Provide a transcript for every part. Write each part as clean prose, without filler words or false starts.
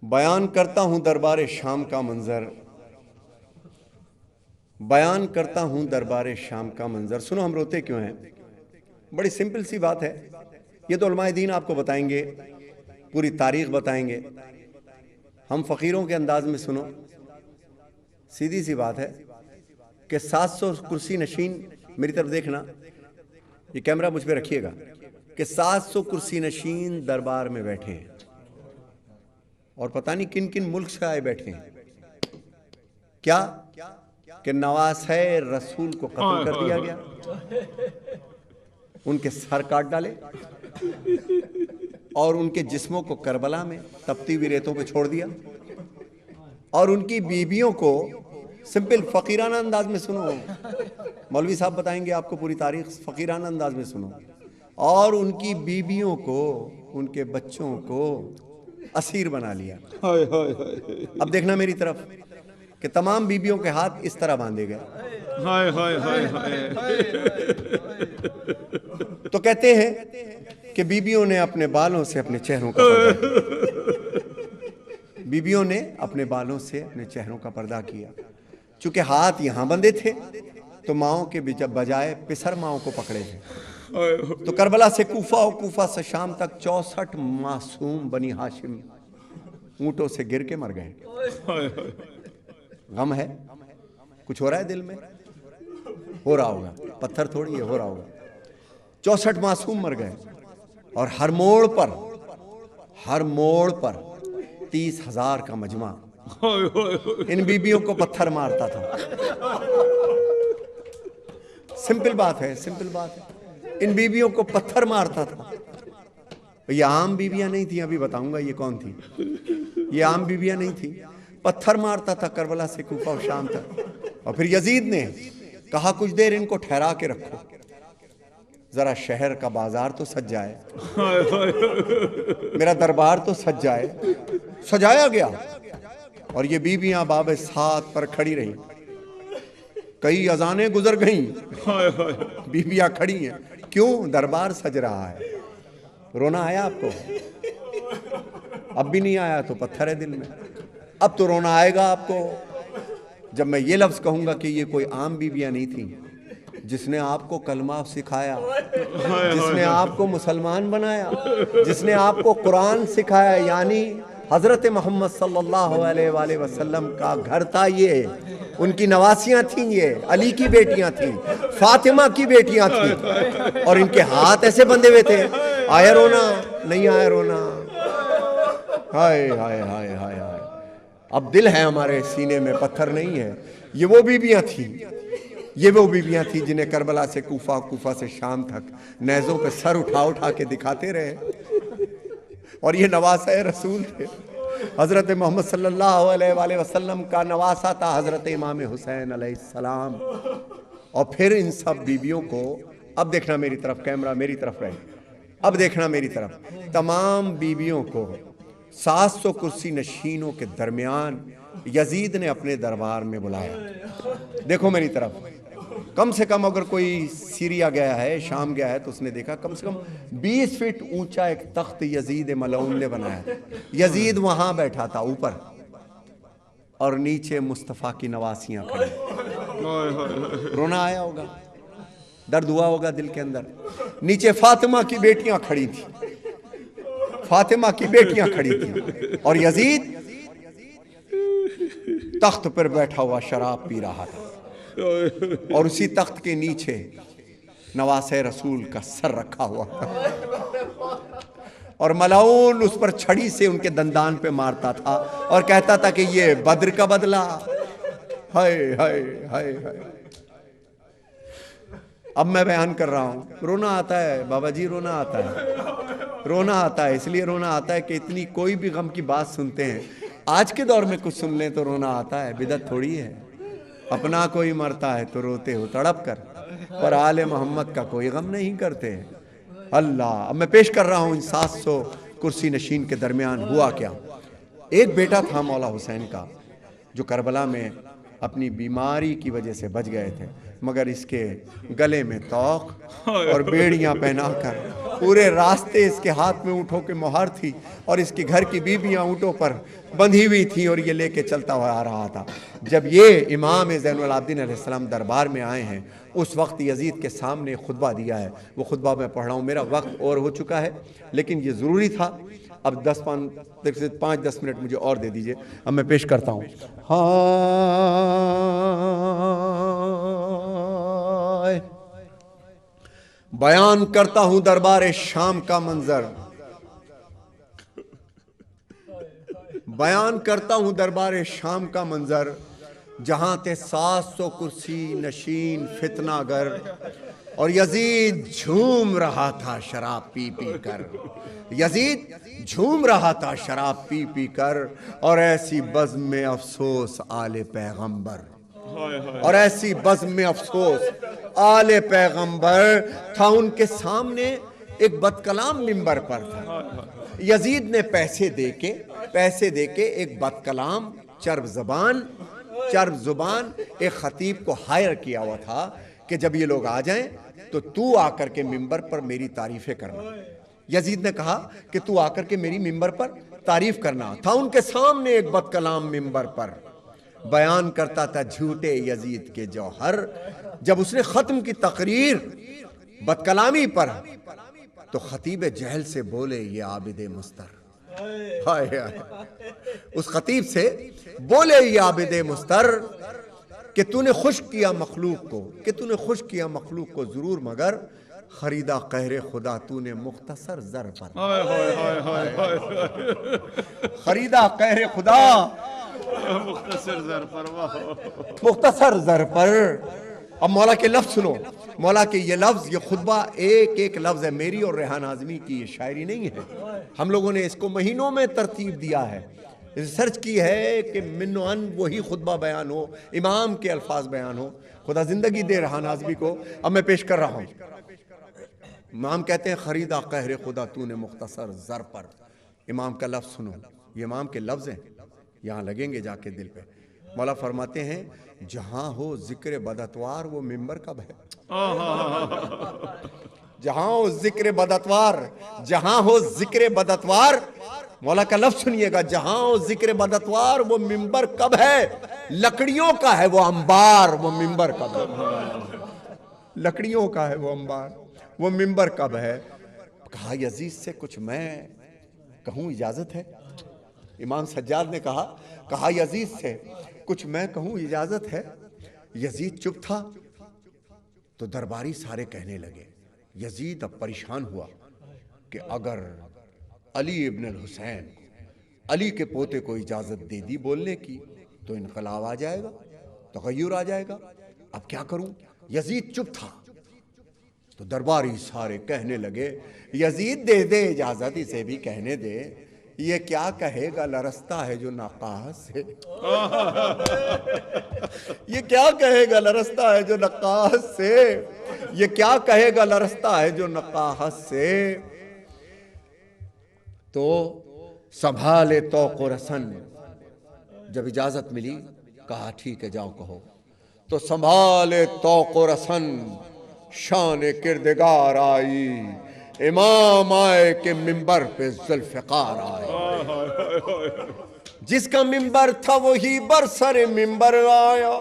بیان کرتا ہوں دربار شام کا منظر، بیان کرتا ہوں دربار شام کا منظر۔ سنو ہم روتے کیوں ہیں؟ بڑی سمپل سی بات ہے، یہ تو علماء دین آپ کو بتائیں گے، پوری تاریخ بتائیں گے، ہم فقیروں کے انداز میں سنو۔ سیدھی سی بات ہے کہ 700 کرسی نشین، میری طرف دیکھنا، یہ کیمرہ مجھ پہ رکھیے گا، کہ 700 کرسی نشین دربار میں بیٹھے ہیں، اور پتہ نہیں کن کن ملک سے آئے بیٹھے ہیں۔ کیا کہ نواسۂ رسول کو قتل کر دیا گیا، ان کے سر کاٹ ڈالے، اور ان کے جسموں کو کربلا میں تپتی ہوئی ریتوں پہ چھوڑ دیا، اور ان کی بیویوں کو، سمپل فقیرانہ انداز میں سنو، مولوی صاحب بتائیں گے آپ کو پوری تاریخ، فقیرانہ انداز میں سنو، اور ان کی بیویوں کو، ان کے بچوں کو اسیر بنا لیا۔ اب دیکھنا میری طرف کہ تمام بیویوں کے ہاتھ اس طرح باندھے گئے۔ تو کہتے ہیں کہ بیویوں نے اپنے بالوں سے اپنے چہروں کا پردہ کیا، بیویوں نے اپنے بالوں سے اپنے چہروں کا پردہ کیا، چونکہ ہاتھ یہاں بندھے تھے تو ماؤں کے بجائے پسر ماؤں کو پکڑے تھے۔ تو کربلا سے کوفہ اور کوفہ سے شام تک 64 معصوم بنی ہاشم اونٹوں سے گر کے مر گئے۔ غم ہے؟ کچھ ہو رہا ہے دل میں؟ ہو رہا ہوگا، پتھر تھوڑی ہے، ہو رہا ہوگا۔ 64 معصوم مر گئے، اور ہر موڑ پر 30,000 کا مجمع ان بیبیوں کو پتھر مارتا تھا۔ سمپل بات ہے، سمپل بات ہے، ان بیبیوں کو پتھر مارتا تھا۔ یہ عام بیویاں نہیں تھیں، ابھی بتاؤں گا یہ کون تھی، یہ عام بیویاں نہیں تھیں، پتھر مارتا تھا کربلا سے کوفہ اور شام تک۔ اور پھر یزید نے کہا کچھ دیر ان کو ٹھہرا کے رکھو، ذرا شہر کا بازار تو سج جائے، میرا دربار تو سج جائے۔ سجایا گیا، اور یہ بیویاں باب سات پر کھڑی رہیں، کئی اذانیں گزر گئیں، بیویاں کھڑی ہیں، کیوں؟ دربار سج رہا ہے۔ رونا آیا آپ کو؟ اب بھی نہیں آیا تو پتھر ہے دل میں، اب تو رونا آئے گا آپ کو جب میں یہ لفظ کہوں گا کہ یہ کوئی عام بیویاں نہیں تھیں، جس نے آپ کو کلمہ سکھایا، جس نے آپ کو مسلمان بنایا، جس نے آپ کو قرآن سکھایا، یعنی حضرت محمد صلی اللہ علیہ وآلہ وسلم کا گھر تھا یہ، ان کی نواسیاں تھیں، یہ علی کی بیٹیاں تھیں، فاطمہ کی بیٹیاں تھیں، اور ان کے ہاتھ ایسے بندھے ہوئے تھے۔ آیا رونا؟ نہیں آیا رونا؟ ہائے ہائے ہائے ہائے ہائے، اب دل ہے ہمارے سینے میں، پتھر نہیں ہے۔ یہ وہ بیویاں تھیں، یہ وہ بیویاں تھیں جنہیں کربلا سے کوفہ، کوفہ سے شام تک نیزوں پہ سر اٹھا اٹھا کے دکھاتے رہے، اور یہ نواسۂ رسول تھے۔ حضرت محمد صلی اللہ علیہ وآلہ وسلم کا نواسہ تھا حضرت امام حسین علیہ السلام۔ اور پھر ان سب بیویوں کو، اب دیکھنا میری طرف، کیمرہ میری طرف رہے، اب دیکھنا میری طرف، تمام بیویوں کو 700 کرسی نشینوں کے درمیان یزید نے اپنے دربار میں بلایا۔ دیکھو میری طرف، کم سے کم اگر کوئی سیریا گیا ہے، شام گیا ہے، تو اس نے دیکھا کم سے کم 20 فٹ اونچا ایک تخت یزید ملعون نے بنایا۔ یزید وہاں بیٹھا تھا اوپر، اور نیچے مصطفیٰ کی نواسیاں کھڑی۔ رونا آیا ہوگا، درد ہوا ہوگا دل کے اندر۔ نیچے فاطمہ کی بیٹیاں کھڑی تھیں، فاطمہ کی بیٹیاں کھڑی تھیں، اور یزید تخت پر بیٹھا ہوا شراب پی رہا تھا، اور اسی تخت کے نیچے نواسۂ رسول کا سر رکھا ہوا تھا، اور ملعون اس پر چھڑی سے ان کے دندان پہ مارتا تھا، اور کہتا تھا کہ یہ بدر کا بدلہ۔ ہائے ہائے ہائے ہائے، اب میں بیان کر رہا ہوں، رونا آتا ہے بابا جی، رونا آتا ہے، رونا آتا ہے، اس لیے رونا آتا ہے کہ اتنی کوئی بھی غم کی بات سنتے ہیں، آج کے دور میں کچھ سن لیں تو رونا آتا ہے، بدعت تھوڑی ہے۔ اپنا کوئی مرتا ہے تو روتے ہو تڑپ کر، پر آل محمد کا کوئی غم نہیں کرتے۔ اللہ، اب میں پیش کر رہا ہوں ان 700 کرسی نشین کے درمیان ہوا کیا۔ ایک بیٹا تھا مولا حسین کا، جو کربلا میں اپنی بیماری کی وجہ سے بچ گئے تھے، مگر اس کے گلے میں طوق اور بیڑیاں پہنا کر پورے راستے اس کے ہاتھ میں اونٹوں کی مہار تھی اور اس کے گھر کی بیویاں اونٹوں پر بندھی ہوئی تھیں اور یہ لے کے چلتا ہوا آ رہا تھا۔ جب یہ امام زین العابدین علیہ السلام دربار میں آئے ہیں اس وقت یزید کے سامنے خطبہ دیا ہے، وہ خطبہ میں پڑھ رہا ہوں، میرا وقت اور ہو چکا ہے لیکن یہ ضروری تھا۔ اب 5-10 منٹ مجھے اور دے دیجئے، اب میں پیش کرتا ہوں۔ بیان کرتا ہوں دربار شام کا منظر، بیان کرتا ہوں دربار شام کا منظر، جہاں تھے 700 کرسی نشین فتنہ گر، اور یزید جھوم رہا تھا شراب پی پی کر، یزید جھوم رہا تھا شراب پی پی کر، اور ایسی بزم میں افسوس آل پیغمبر، اور ایسی بزم میں افسوس آل پیغمبر تھا۔ ان کے سامنے ایک بد کلام منبر پر تھا، یزید نے پیسے دے کے ایک بد کلام چرب زبان ایک خطیب کو ہائر کیا ہوا تھا کہ جب یہ لوگ آ جائیں تو آ کر کے منبر پر میری تعریفیں کرنا۔ یزید نے کہا کہ تو آ کر کے میری منبر پر تعریف کرنا تھا۔ ان کے سامنے ایک بد کلام منبر پر بیان کرتا تھا جھوٹے یزید کے جوہر۔ جب اس نے ختم کی تقریر بد کلامی پر تو خطیب جہل سے بولے یہ عابد مستر، اس خطیب سے بولے یہ عابد مستر کہ تو نے خشک کیا مخلوق کو ضرور، مگر خریدا قہر خدا تو نے مختصر زر پر، خریدا قہر خدا مختصر زر پر۔ اب مولا کے لفظ سنو، مولا کے یہ لفظ، یہ خطبہ ایک لفظ ہے، میری اور ریحان اعظمی کی یہ شاعری نہیں ہے، ہم لوگوں نے اس کو مہینوں میں ترتیب دیا ہے، ریسرچ کی ہے کہ من و عن وہی خطبہ بیان ہو، امام کے الفاظ بیان ہو۔ خدا زندگی دے ریحان اعظمی کو، اب میں پیش کر رہا ہوں۔ امام کہتے ہیں خریدا قہر خدا تو نے مختصر زر پر۔ امام کا لفظ سنو، یہ امام کے لفظ ہیں، یہاں لگیں گے جا کے دل پہ۔ مولا فرماتے ہیں جہاں ہو ذکر بداتوار وہ منبر کب ہے، جہاں ہو ذکر بداتوار، جہاں ہو ذکر بداتوار، مولا کا لفظ سنیے گا، جہاں ہو ذکر بداتوار وہ منبر کب ہے، لکڑیوں کا ہے وہ انبار، وہ منبر کب ہے، لکڑیوں کا ہے وہ انبار، وہ منبر کب ہے۔ کہا یزید سے کچھ میں کہوں اجازت ہے، امام سجاد نے کہا یزید سے کچھ میں کہوں اجازت ہے۔ یزید چپ تھا تو درباری سارے کہنے لگے۔ یزید اب پریشان ہوا کہ اگر علی ابن الحسین علی کے پوتے کو اجازت دے دی بولنے کی تو انقلاب آ جائے گا، تغیر آ جائے گا، اب کیا کروں۔ یزید چپ تھا تو درباری سارے کہنے لگے یزید دے دے اجازت، اسے بھی کہنے دے، یہ کیا کہے گا لرزتا ہے جو نقاص سے، یہ کیا کہے گا لرزتا ہے جو نقاص سے، یہ کیا کہے گا لرزتا ہے جو نقاص سے۔ تو سنبھالے توق و رسن، جب اجازت ملی کہا ٹھیک ہے جاؤ کہو، تو سنبھالے توق و رسن شان کردگار آئی، امام آئے کہ منبر پہ ذوالفقار آئے، جس کا منبر تھا وہی بر سر منبر آیا،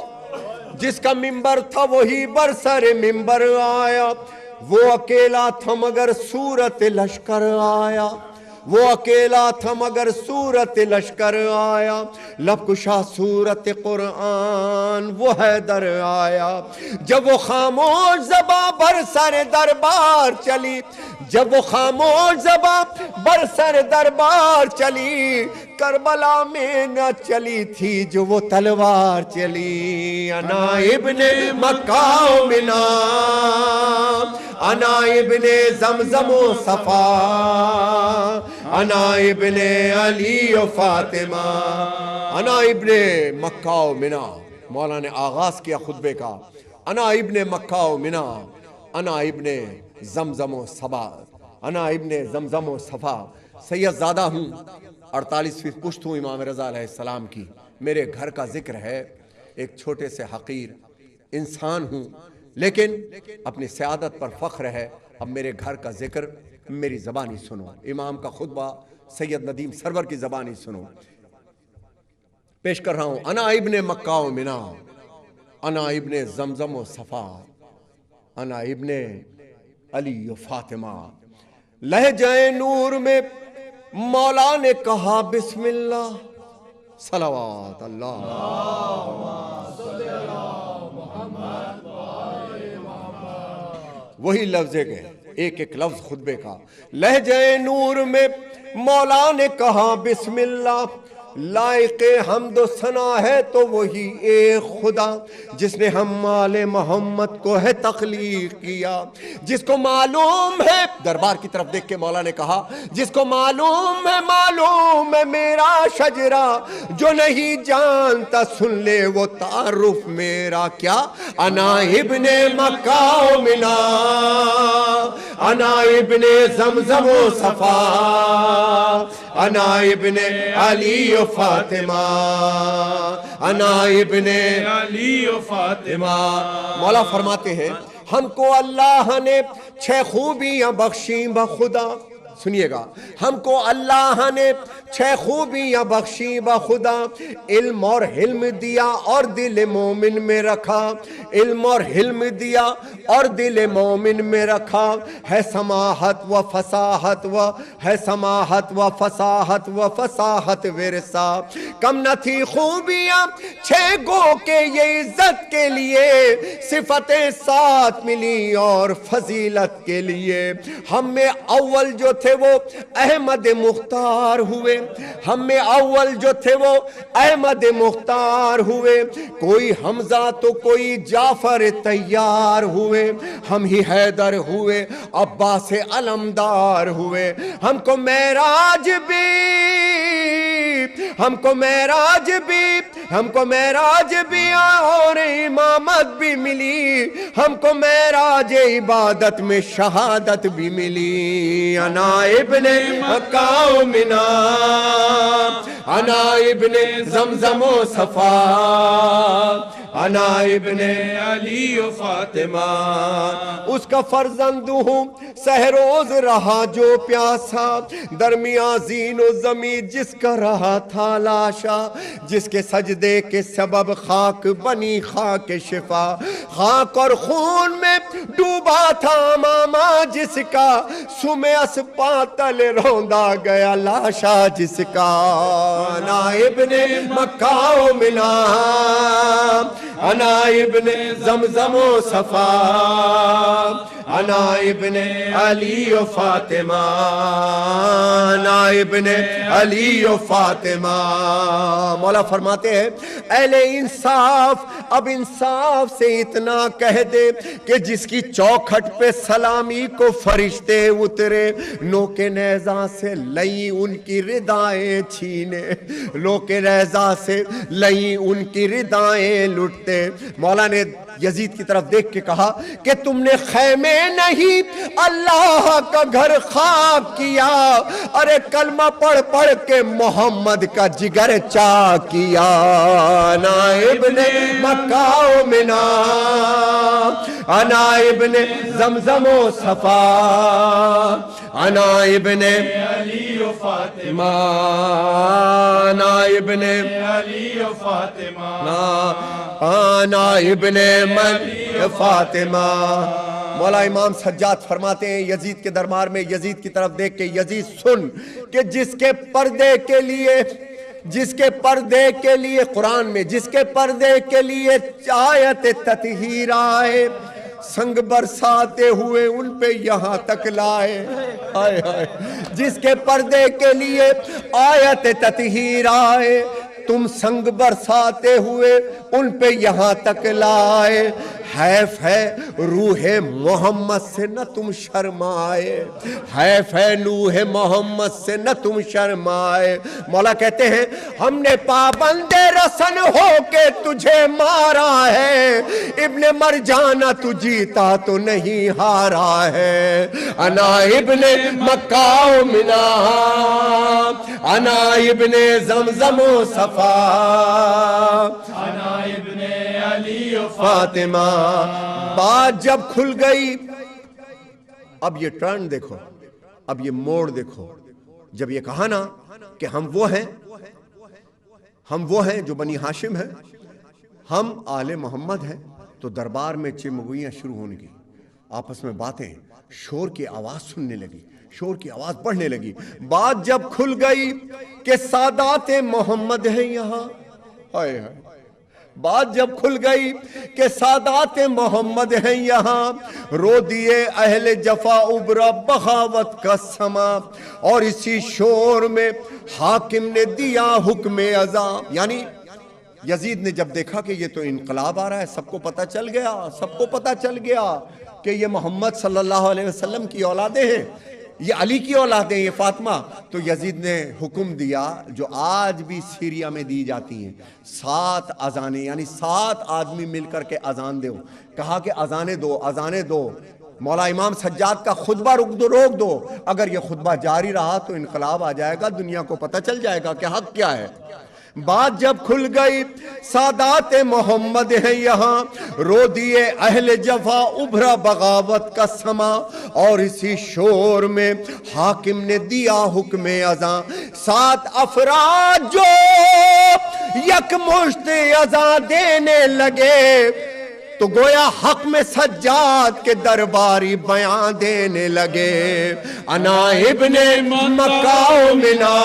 جس کا منبر تھا وہی بر سر منبر آیا، وہ اکیلا تھا مگر صورت لشکر آیا، وہ اکیلا تھا مگر صورت لشکر آیا، لب کشا صورت قرآن وہ حیدر آیا، جب وہ خاموش زباں بر سر دربار چلی، جب وہ خاموش زباں بر سر دربار چلی، کربلا میں نہ چلی تھی جو وہ تلوار چلی، انا ابن مکہ و منا، انا ابن زمزم و صفا، انا ابن علی و فاطمہ، انا ابن مکہ و منا۔ مولا نے آغاز کیا خطبے کا، انا ابن مکہ و منا، انا ابن زمزم و صفا، انا ابن زمزم و صفا، سید زادہ ہوں، 48 پشت ہوں امام رضا علیہ السلام کی، میرے گھر کا ذکر ہے، ایک چھوٹے سے حقیر انسان ہوں لیکن اپنی سیادت پر فخر ہے۔ اب میرے گھر کا ذکر میری زبانی سنو، امام کا خطبہ سید ندیم سرور کی زبانی سنو. پیش کر رہا ہوں. انا ابن مکہ و منا، انا ابن زمزم و صفا، انا ابن علی و فاطمہ. لہجہ نور میں مولا نے کہا بسم اللہ، صلوات اللہ. وہی لفظ ہے، ایک ایک لفظ خطبے کا. لہجہ نور میں مولا نے کہا بسم اللہ، لائق حمد و ثنا ہے تو وہی ایک خدا جس نے ہم آل محمد کو ہے تخلیق کیا. جس کو معلوم ہے، دربار کی طرف دیکھ کے مولا نے کہا، جس کو معلوم ہے میرا شجرہ، جو نہیں جانتا سن لے وہ تعارف میرا. کیا؟ انا ابن مکہ و منا، انا ابن زمزم و صفا، انا ابن علی و فاطمہ، انا ابن علی و فاطمہ. مولا فرماتے ہیں ہم کو اللہ نے 6 خوبیاں بخشیں بخدا. سنیے گا، ہم کو اللہ نے 6 خوبیاں بخشیں بخدا. علم اور حلم دیا اور دل مومن میں رکھا، علم اور حلم دیا اور دل مومن میں رکھا. ہے سماحت و فصاحت و ہے سماحت و فصاحت و فصاحت ورثہ. کم نہ تھی خوبیاں 6 گو کے یہ عزت کے لیے، صفتیں 7 ملی اور فضیلت کے لیے. ہم میں اول جو تھے وہ احمد مختار ہوئے، ہم میں اول جو تھے وہ احمد مختار ہوئے. کوئی حمزہ تو کوئی جعفر طیار ہوئے، ہم ہی حیدر ہوئے، عباس علمدار ہوئے. ہم کو معراج بھی، ہم کو معراج بھی، ہم کو معراج بھی اور امامت بھی ملی. ہم کو معراج عبادت میں شہادت بھی ملی. انا ابن مکہ و منا، انا ابن زمزم و صفا، انا ابن علی و فاطمہ. اس کا فرزند ہوں سہروز رہا جو پیاسا، درمیان زین و زمین جس کا رہا تھا لاشا. جس کے سجدے کے سبب خاک بنی خاک شفا، خاک اور خون میں ڈوبا تھا ماما جس کا، سمے اسپاتل روندا گیا لاشا جس کا. انا ابن مکہ و منا، انا ابن زمزم و صفا، انا ابن علی و فاطمہ، انا ابن علی و فاطمہ. مولا فرماتے ہیں اہل انصاف اب انصاف سے اتنا کہہ دے کہ جس کی چوکھٹ پہ سلامی کو فرشتے اترے، نو کے نیزہ سے لئیں ان کی ردائیں چھینے، لو کے نیزہ سے لئیں ان کی ردائیں لٹتے. مولا نے یزید کی طرف دیکھ کے کہا کہ تم نے خیمے نہیں اللہ کا گھر خواب کیا، ارے کلمہ پڑھ پڑھ کے محمد کا جگر چاک کیا. انا ابن مکہ و منا، انا ابن زمزم و صفا، انا ابن علی و فاطمہ، انا ابن علی و فاطمہ، انا ابن من فاطمہ. مولا امام سجاد فرماتے ہیں یزید کے دربار میں یزید کی طرف دیکھ کے، یزید سن کہ جس کے پردے کے لیے، جس کے پردے کے لیے قرآن میں جس کے پردے کے لیے آیت تطہیر آئے، سنگ برساتے ہوئے ان پہ یہاں تک لائے. جس کے پردے کے لیے آیت تطہیر آئے، تم سنگ برساتے ہوئے ان پہ یہاں تک لائے. حیف ہے روح محمد سے نہ تم شرمائے، حیف ہے روح محمد سے نہ تم شرمائے. مولا کہتے ہیں ہم نے پابند رسن ہو کے تجھے مارا ہے، ابن مرجانہ تو جیتا تو نہیں ہارا ہے. انا ابن مکہ و منا، انا ابن زمزم و صفا، انا ابن علی و فاطمہ. بات جب کھل گئی، اب یہ ٹرن دیکھو، اب یہ موڑ دیکھو، جب یہ کہا نا کہ ہم وہ ہیں جو بنی ہاشم ہیں، ہم آل محمد ہیں، تو دربار میں چمگوئیاں شروع ہونے کی، آپس میں باتیں، شور کی آواز سننے لگی، شور کی آواز بڑھنے لگی۔ بات جب کھل گئی کہ سادات محمد ہیں یہاں، ہائے ہائے، بات جب کھل گئی کہ سادات محمد ہیں یہاں، رو دیے اہل جفا ابرا بغاوت کا سما، اور اسی شور میں حاکم نے دیا حکم ازاں۔ یعنی یزید نے جب دیکھا کہ یہ تو انقلاب آ رہا ہے، سب کو پتہ چل گیا کہ یہ محمد صلی اللہ علیہ وسلم کی اولادیں ہیں، یہ علی کی اولادیں، یہ فاطمہ، تو یزید نے حکم دیا جو آج بھی سیریا میں دی جاتی ہیں، 7 اذانیں، یعنی 7 آدمی مل کر کے اذان دو، کہا کہ اذانیں دو، مولا امام سجاد کا خطبہ روک دو، اگر یہ خطبہ جاری رہا تو انقلاب آ جائے گا، دنیا کو پتہ چل جائے گا کہ حق کیا ہے۔ بات جب کھل گئی سادات محمد ہیں یہاں، رو دیے اہل جفا ابھرا بغاوت کا سما، اور اسی شور میں حاکم نے دیا حکم ازاں، 7 افراد جو یک مشت ازاں دینے لگے، تو گویا حق میں سجاد کے درباری بیان دینے لگے، انا ابن مکہ و منا،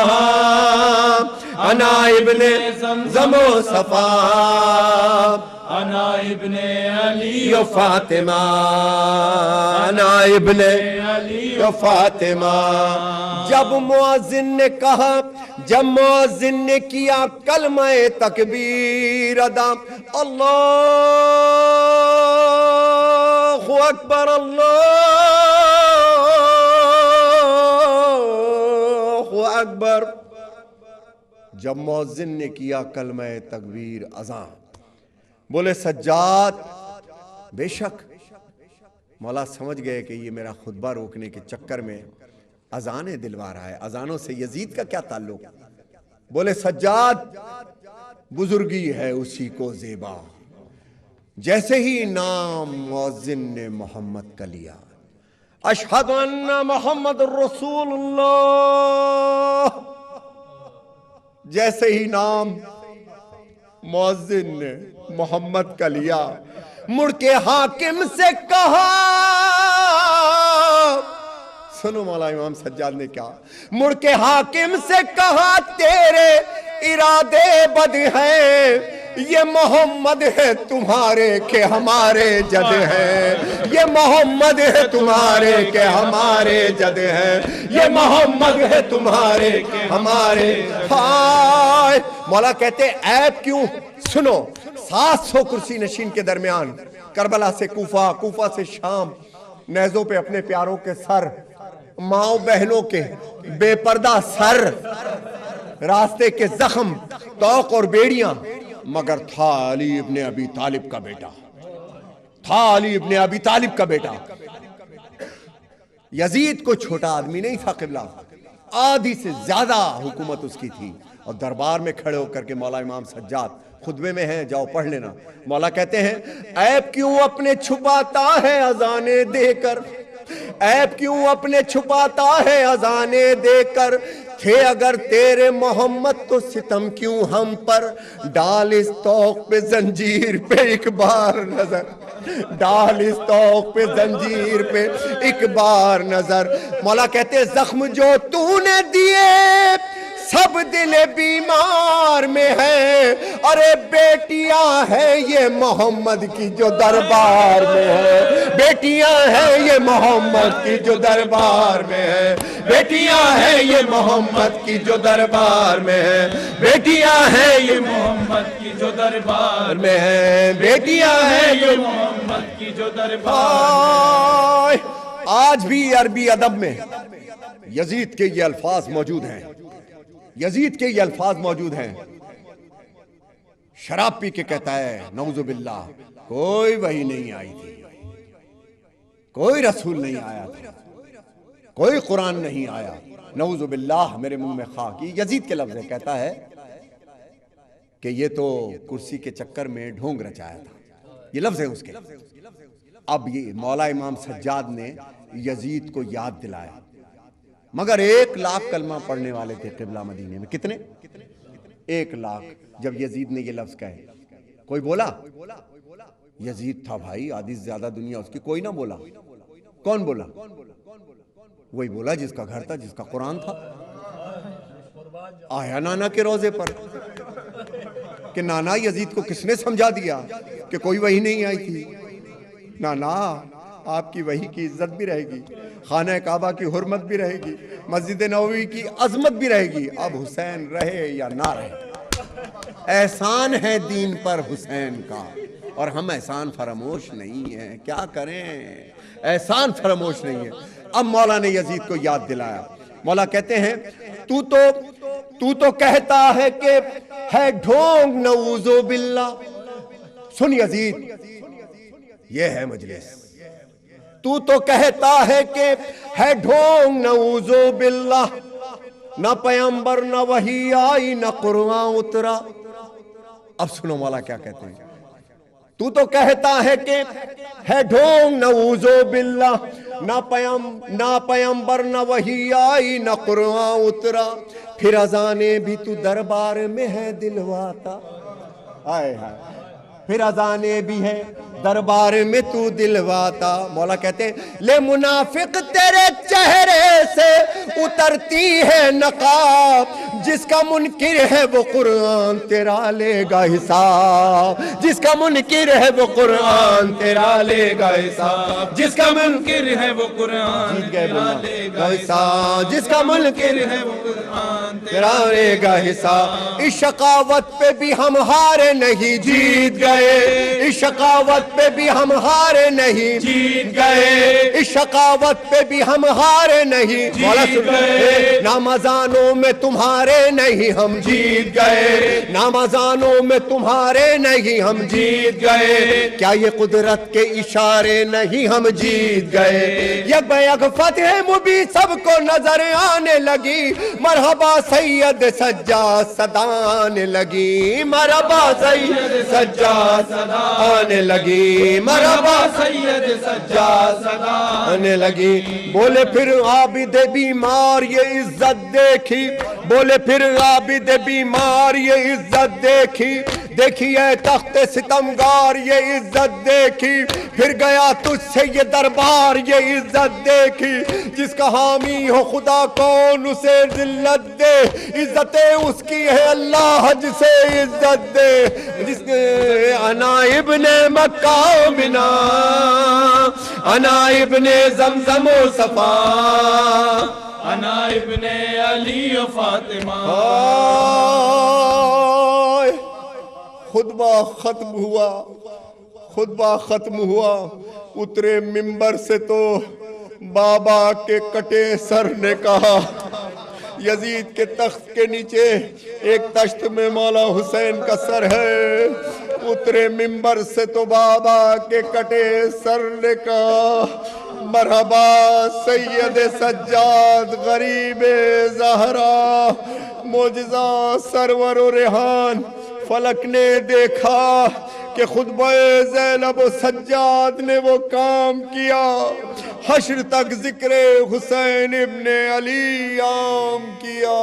انا ابن زمزم و صفا، انا ابن علی و فاطمہ، انا ابن علی و فاطمہ۔ جب مؤذن نے کیا کلمہ تکبیر ادا، اللہ اکبر، اللہ اکبر، جب مؤذن نے کیا کلمہ تکبیر اذان، بولے سجاد، بے شک مولا سمجھ گئے کہ یہ میرا خطبہ روکنے کے چکر میں اذانیں دلوا رہا ہے، اذانوں سے یزید کا کیا تعلق؟ بولے سجاد، بزرگی ہے اسی کو زیبا، جیسے ہی نام مؤذن نے محمد کا لیا، اشہد ان محمد رسول اللہ، جیسے ہی نام مؤذن نے محمد کا لیا، مڑ کے حاکم سے کہا، سنو مولا امام سجاد نے کیا، مڑ کے حاکم سے کہا تیرے ارادے بد ہیں، یہ محمد ہے تمہارے کہ ہمارے جد ہیں، یہ محمد ہے تمہارے کہ ہمارے جد ہیں، یہ محمد ہے تمہارے کہ ہمارے۔ ہائے، مولا کہتے عیب کیوں؟ سنو، 700 کرسی نشین کے درمیان، کربلا سے کوفہ، کوفہ سے شام، نیزوں پہ اپنے پیاروں کے سر، ماؤں بہنوں کے بے پردہ سر، راستے کے زخم، توق اور بیڑیاں، مگر تھا علی ابن ابی طالب کا بیٹا، تھا علی ابن ابی طالب کا بیٹا۔ یزید کو چھوٹا آدمی نہیں تھا قبلہ، آدھی سے زیادہ حکومت اس کی تھی، اور دربار میں کھڑے ہو کر کے مولا امام سجاد خطبے میں ہیں، جاؤ پڑھ لینا۔ مولا کہتے ہیں عیب کیوں اپنے چھپاتا ہے اذانیں دے کر، عیب کیوں اپنے چھپاتا ہے اذانیں دے کر، تھے اگر تیرے محمد تو ستم کیوں ہم پر، ڈال اس طوق پہ زنجیر پہ ایک بار نظر، ڈال اس طوق پہ زنجیر پہ ایک بار نظر۔ مولا کہتے زخم جو تو نے دیے سب دل بیمار میں ہے، ارے بیٹیاں ہیں یہ محمد کی جو دربار میں ہے، بیٹیاں ہیں یہ محمد کی جو دربار میں ہے، بیٹیاں ہیں یہ محمد کی جو دربار میں ہے، بیٹیاں ہیں یہ محمد کی جو دربار میں ہے، بیٹیاں ہیں یہ محمد کی جو دربار میں۔ آج بھی عربی ادب میں یزید کے یہ الفاظ موجود ہیں، یزید کے یہ الفاظ موجود ہیں، شراب پی کے کہتا ہے نعوذ باللہ کوئی وحی نہیں آئی تھی، کوئی رسول نہیں آیا تھا، کوئی قرآن نہیں آیا، نعوذ باللہ میرے منہ میں خاک۔ یہ یزید کے لفظ ہے، کہتا ہے کہ یہ تو کرسی کے چکر میں ڈھونگ رچایا تھا، یہ لفظ ہے اس کے۔ اب یہ مولا امام سجاد نے یزید کو یاد دلایا مگر 1,00,000 کلمہ پڑھنے والے تھے قبلہ مدینے میں. کتنے؟ 1,00,000. جب یزید نے یہ لفظ کہے کوئی بولا؟ یزید تھا بھائی، آدھی سے زیادہ دنیا اس کی، کوئی نہ بولا. کون بولا؟ وہی بولا جس کا گھر تھا، جس کا قرآن تھا. آیا نانا کے روزے پر کہ نانا یزید کو کس نے سمجھا دیا کہ کوئی وحی نہیں آئی تھی؟ نانا آپ کی وحی کی عزت بھی رہے گی، خانہ کعبہ کی حرمت بھی رہے گی، مسجد نبوی کی عظمت بھی رہے گی. اب حسین رہے یا نہ رہے، احسان ہے دین پر حسین کا، اور ہم احسان فراموش نہیں ہیں. کیا کریں، احسان فراموش نہیں ہے. اب مولا نے یزید کو یاد دلایا. مولا کہتے ہیں تو تو کہتا ہے کہ ہے ڈھونگ نعوذ باللہ. سن یزید، یہ ہے مجلس. تو کہتا ہے کہ ہے ڈھونگ نعوذ باللہ، نہ پیغمبر نہ وحی آئی نہ قرآن اترا. اب سنو مولا کیا کہتے ہیں. تو کہتا ہے کہ ہے ڈھونگ نعوذ باللہ، نہ پیغمبر نہ وحی آئی نہ قرآن اترا، پھر اذانیں بھی تو دربار میں ہے دلواتا. آئے ہائے، پھر اذانیں بھی ہے دربار میں تو دلواتا. مولا کہتے ہیں لے منافق تیرے چہرے سے اترتی ہے نقاب، جس کا منکر ہے وہ قرآن تیرا لے گا حساب. جس کا منکر ہے وہ قرآن تیرا لے گا حساب. جس کا منکر ہے وہ قرآن تیرا لے گا حساب. جس کا منکر ہے وہ قرآن تیرا لے گا حساب. اس شقاوت پہ بھی ہم ہارے نہیں جیت گئے، اس شقاوت پہ بھی ہم ہارے نہیں جیت گئے، اس شقاوت پہ بھی ہم ہارے نہیں. مولا سن گئے. نامزانوں میں تمہارے نہیں ہم جیت گئے، نامزانوں میں تمہارے نہیں ہم جیت گئے. کیا یہ قدرت کے اشارے نہیں ہم جیت گئے. یک بیک فتح مبین سب کو نظر آنے لگی، مرحبا سید سجاد صدا آنے لگی. مرحبا سید سجاد صدا آنے لگی. مرحبا سید سجاد صدا آنے لگی. بولے پھر عابد بیمار یہ عزت دیکھی، بولے پھر عابد بیمار یہ عزت دیکھی، دیکھی اے تخت ستمگار یہ عزت دیکھی، پھر گیا تجھ سے یہ دربار یہ عزت دیکھی. جس کا حامی ہو خدا کون اسے ذلت دے، عزتیں اس کی ہے اللہ جسے عزت دے. جس نے انا ابن مکہ و منا، انا ابن زمزم و صفا، انا ابن علی و فاطمہ. خطبہ ختم ہوا، خطبہ ختم ہوا. اترے منبر سے تو بابا کے کٹے سر نے کہا، یزید کے تخت کے نیچے ایک تشت میں مولا حسین کا سر ہے. اترے منبر سے تو بابا کے کٹے سر نے کہا، مرحبا سید سجاد غریب زہرا. معجزہ سرور و ریحان. فلک نے دیکھا کہ خطبہ زینب و سجاد نے وہ کام کیا، حشر تک ذکر حسین ابن علی عام کیا.